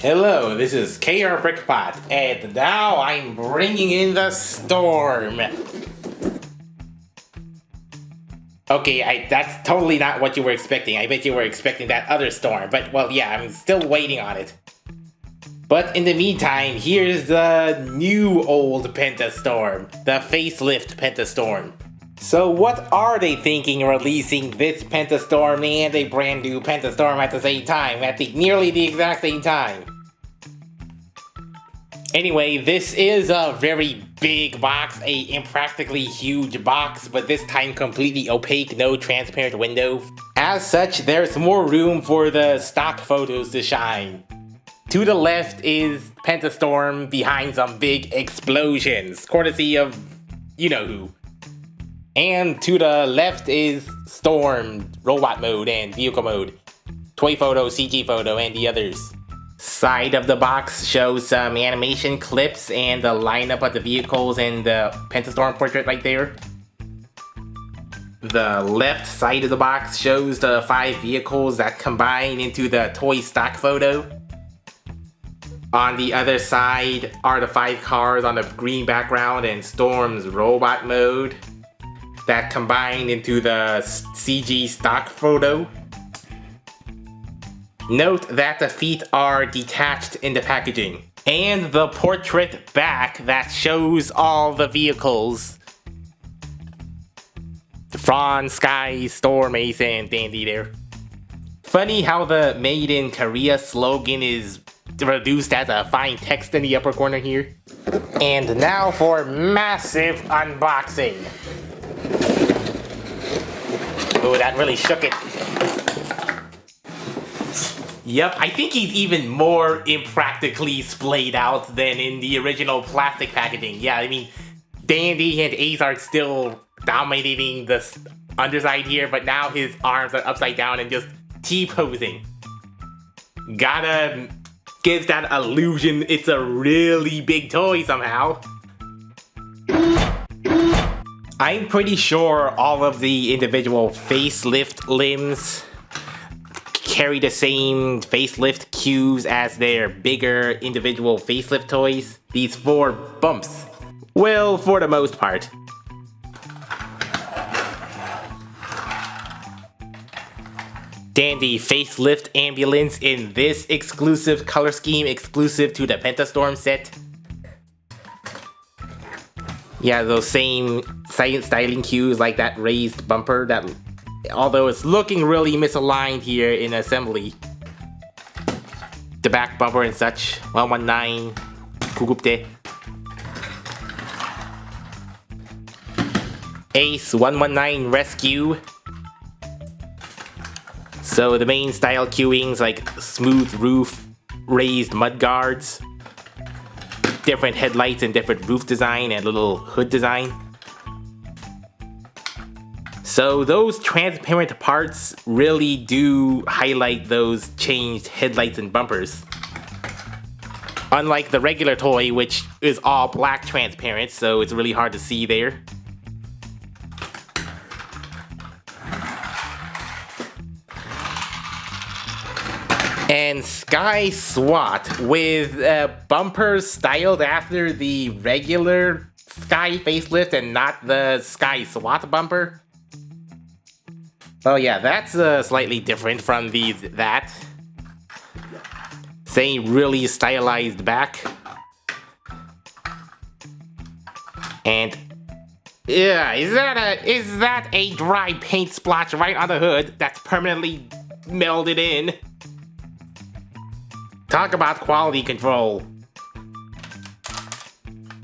Hello, this is KRBrickBot, and now I'm bringing in the storm. Okay, that's totally not what you were expecting. I bet you were expecting that other storm, but well, yeah, I'm still waiting on it. But in the meantime, here's the new old Pentastorm, the facelift Pentastorm. So what are they thinking releasing this Pentastorm and a brand new Pentastorm at the same time, at nearly the exact same time? Anyway, this is a very big box, a impractically huge box, but this time completely opaque, no transparent window. As such, there's more room for the stock photos to shine. To the left is Pentastorm behind some big explosions, courtesy of you-know-who. And to the left is Storm, robot mode and vehicle mode, toy photo, CG photo, and the others. Side of the box shows some animation clips and the lineup of the vehicles and the Pentastorm portrait right there. The left side of the box shows the 5 vehicles that combine into the toy stock photo. On the other side are the 5 cars on the green background and Storm's robot mode that combine into the CG stock photo. Note that the feet are detached in the packaging. And the portrait back that shows all the vehicles. The Fron, Sky, Storm, Ace, and Dandy there. Funny how the Made in Korea slogan is reduced as a fine text in the upper corner here. And now for massive unboxing. Oh, that really shook it. Yep, I think he's even more impractically splayed out than in the original plastic packaging. Yeah, I mean, Dandy and Ace are still dominating the underside here, but now his arms are upside down and just T-posing. Gotta give that illusion it's a really big toy somehow. I'm pretty sure all of the individual facelift limbs carry the same facelift cues as their bigger individual facelift toys. These 4 bumps. Well, for the most part. Dandy facelift ambulance in this exclusive color scheme exclusive to the Pentastorm set. Yeah, those same styling cues like that raised bumper that, although it's looking really misaligned here in assembly. The back bumper and such, 119, Kugupte. Ace 119 Rescue. So the main style cueings like smooth roof, raised mud guards, different headlights and different roof design and little hood design. So those transparent parts really do highlight those changed headlights and bumpers. Unlike the regular toy, which is all black transparent, so it's really hard to see there. And Sky SWAT with bumpers styled after the regular Sky facelift and not the Sky SWAT bumper. Oh yeah, that's slightly different from that. Same really stylized back. And yeah, is that a dry paint splotch right on the hood that's permanently melded in? Talk about quality control.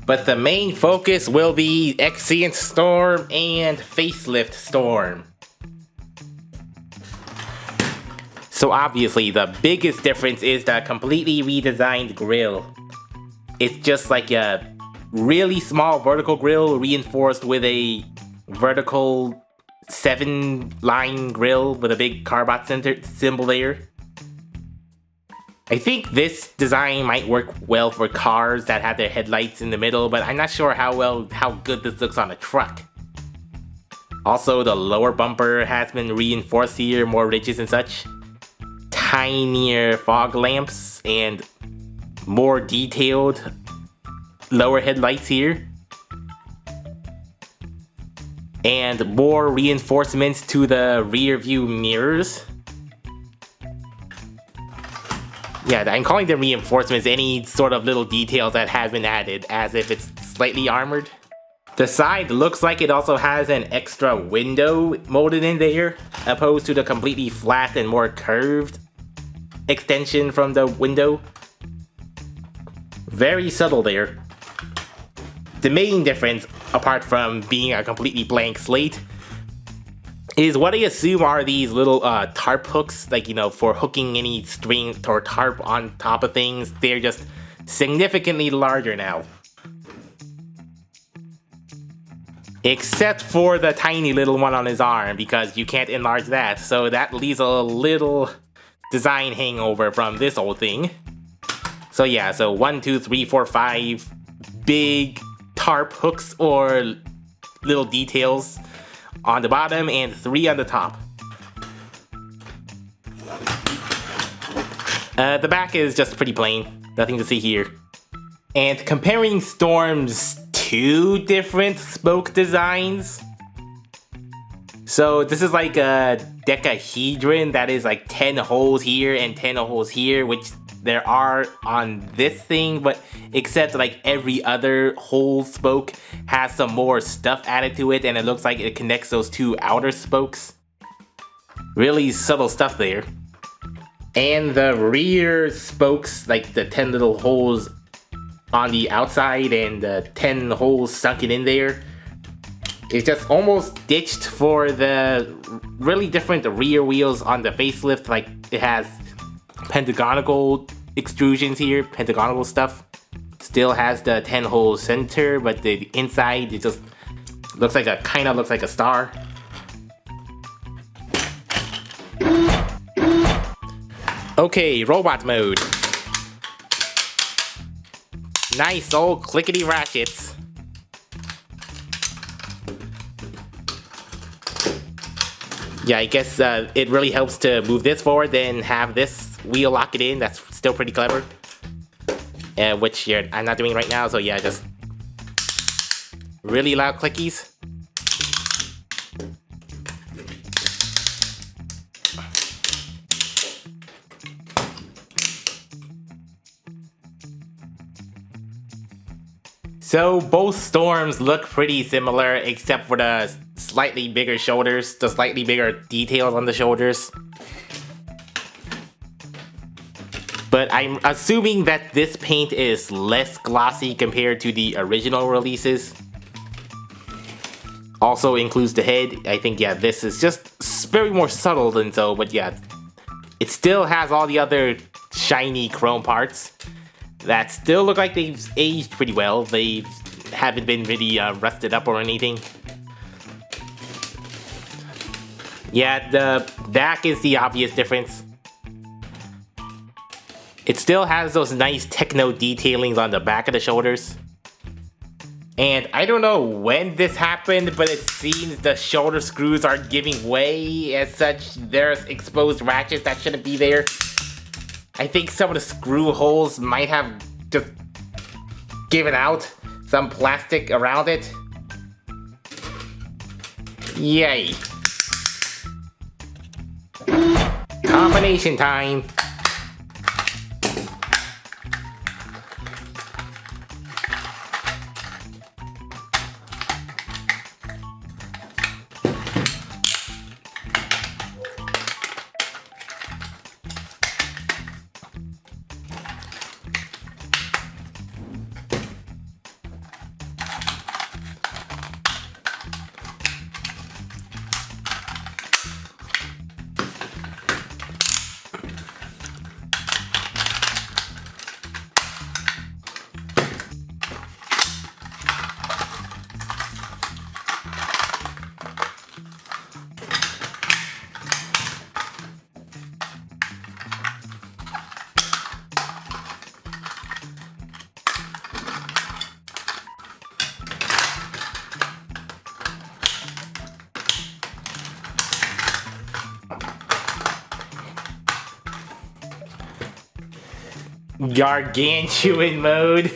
But the main focus will be Xcient Storm and Facelift Storm. So obviously the biggest difference is the completely redesigned grille. It's just like a really small vertical grille reinforced with a vertical 7-line grille with a big Carbot center symbol there. I think this design might work well for cars that have their headlights in the middle, but I'm not sure how good this looks on a truck. Also, the lower bumper has been reinforced here, more ridges and such. tinier fog lamps and more detailed lower headlights here. And more reinforcements to the rear view mirrors. Yeah, I'm calling them reinforcements, any sort of little details that have been added, as if it's slightly armored. The side looks like it also has an extra window molded in there, opposed to the completely flat and more curved extension from the window. Very subtle there. The main difference, apart from being a completely blank slate, is what I assume are these little tarp hooks, like, you know, for hooking any string or tarp on top of things. They're just significantly larger now. Except for the tiny little one on his arm, because you can't enlarge that, so that leaves a little design hangover from this old thing. So yeah, so 1, 2, 3, 4, 5 big tarp hooks or little details on the bottom and 3 on the top. The back is just pretty plain, nothing to see here. And comparing Storm's 2 different spoke designs. So this is like a decahedron that is like 10 holes here and 10 holes here, which there are on this thing, but except like every other hole spoke has some more stuff added to it, and it looks like it connects those 2 outer spokes. Really subtle stuff there. And the rear spokes, like the 10 little holes on the outside and the 10 holes sunken in there, it's just almost ditched for the really different rear wheels on the facelift. Like, it has pentagonal extrusions here, pentagonal stuff. Still has the 10 hole center, but the inside, it just looks like a, kind of looks like a star. Okay, robot mode. Nice old clickety ratchets. Yeah, I guess it really helps to move this forward, then have this wheel lock it in. That's still pretty clever. Which I'm not doing right now, so yeah, just really loud clickies. So both Storms look pretty similar, except for the slightly bigger shoulders, the slightly bigger details on the shoulders. But I'm assuming that this paint is less glossy compared to the original releases. Also includes the head. I think, yeah, this is just very more subtle than so, but yeah, it still has all the other shiny chrome parts that still look like they've aged pretty well. They haven't been really rusted up or anything. Yeah, the back is the obvious difference. It still has those nice techno detailings on the back of the shoulders. And I don't know when this happened, but it seems the shoulder screws are giving way. As such, there's exposed ratchets that shouldn't be there. I think some of the screw holes might have just given out some plastic around it. Yay. Combination time. gargantuan mode.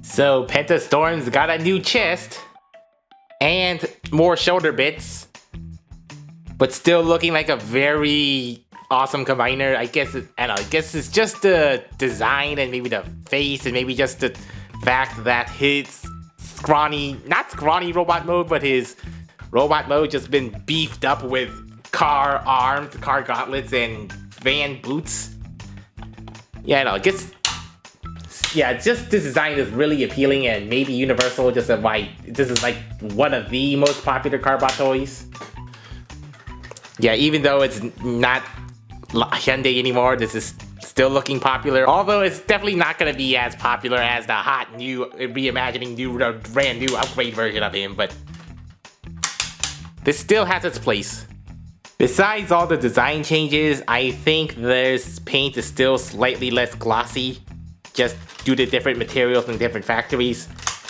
So Pentastorm's got a new chest and more shoulder bits, but still looking like a very awesome combiner. I guess it's just the design and maybe the face and maybe just the fact that his not scrawny robot mode, but his robot mode just been beefed up with car gauntlets and van boots. Yeah, I guess. Yeah, just this design is really appealing, and maybe Universal just this is like one of the most popular Carbot toys. Yeah, even though it's not Hyundai anymore, this is still looking popular. Although it's definitely not going to be as popular as the hot new brand new upgrade version of him, but this still has its place. Besides all the design changes, I think this paint is still slightly less glossy, just due to different materials from different factories,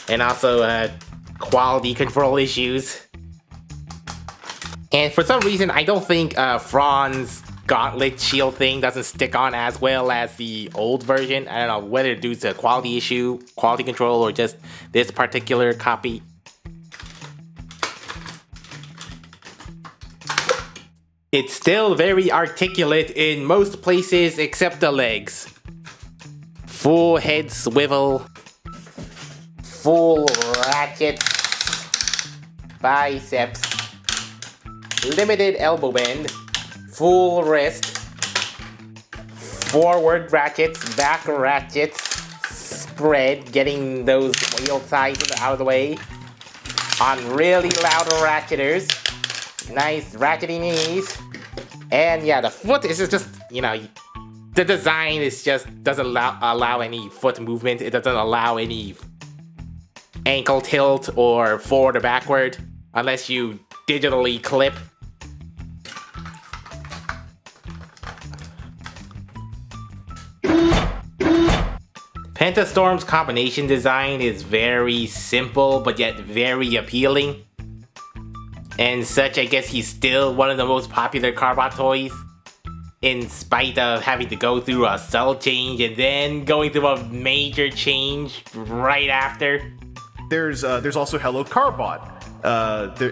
and also quality control issues. And for some reason, I don't think Fron's gauntlet shield thing doesn't stick on as well as the old version. I don't know whether due to quality issue, quality control, or just this particular copy. It's still very articulate in most places except the legs. Full head swivel, full ratchet, biceps, limited elbow bend, full wrist, forward ratchets, back ratchets, spread, getting those wheel sides out of the way, on really loud ratcheters, nice ratchety knees, and yeah, the foot is just, the design is just doesn't allow any foot movement. It doesn't allow any ankle tilt or forward or backward unless you digitally clip. Pentastorm's combination design is very simple but yet very appealing. And such, I guess he's still one of the most popular Carbot toys, in spite of having to go through a cell change and then going through a major change right after. There's also hellokarbot.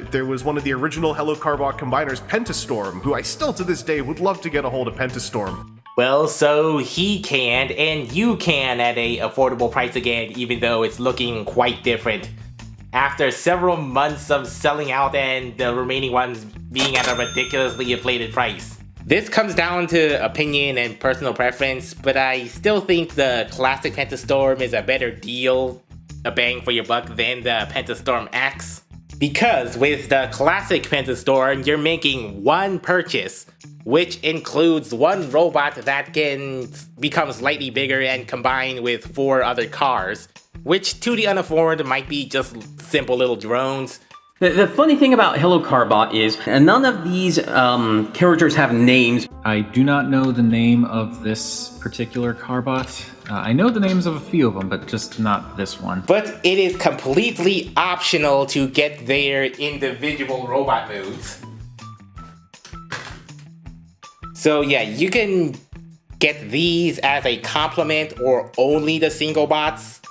There was one of the original hellokarbot combiners, Pentastorm, who I still to this day would love to get a hold of Pentastorm. Well, so he can, and you can at a affordable price again, even though it's looking quite different. After several months of selling out and the remaining ones being at a ridiculously inflated price. This comes down to opinion and personal preference, but I still think the classic Pentastorm is a better deal, a bang for your buck, than the Pentastorm-X. Because with the classic Pentastorm, you're making one purchase, which includes one robot that can become slightly bigger and combine with 4 other cars, which to the uninformed might be just simple little drones. The funny thing about hellokarbot is none of these characters have names. I do not know the name of this particular Carbot. I know the names of a few of them, but just not this one. But it is completely optional to get their individual robot modes. So yeah, you can get these as a complement or only the single bots.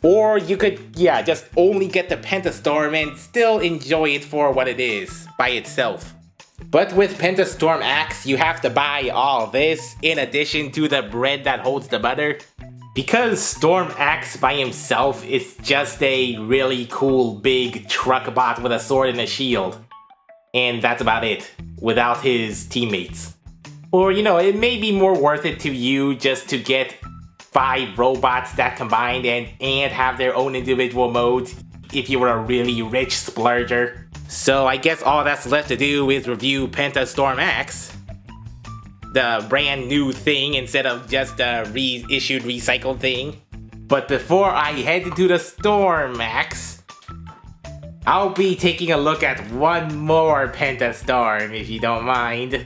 Or you could, just only get the Pentastorm and still enjoy it for what it is, by itself. But with Pentastorm-X, you have to buy all this in addition to the bread that holds the butter. Because Storm-X by himself is just a really cool big truck bot with a sword and a shield. And that's about it, without his teammates. Or, it may be more worth it to you just to get 5 robots that combined and have their own individual modes if you were a really rich splurger. So I guess all that's left to do is review Pentastorm-X, the brand new thing instead of just a reissued recycled thing. But before I head into the Storm-X, I'll be taking a look at one more Pentastorm if you don't mind.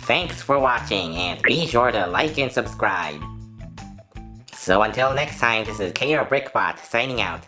Thanks for watching, and be sure to like and subscribe. So until next time, this is KRBrickBot signing out.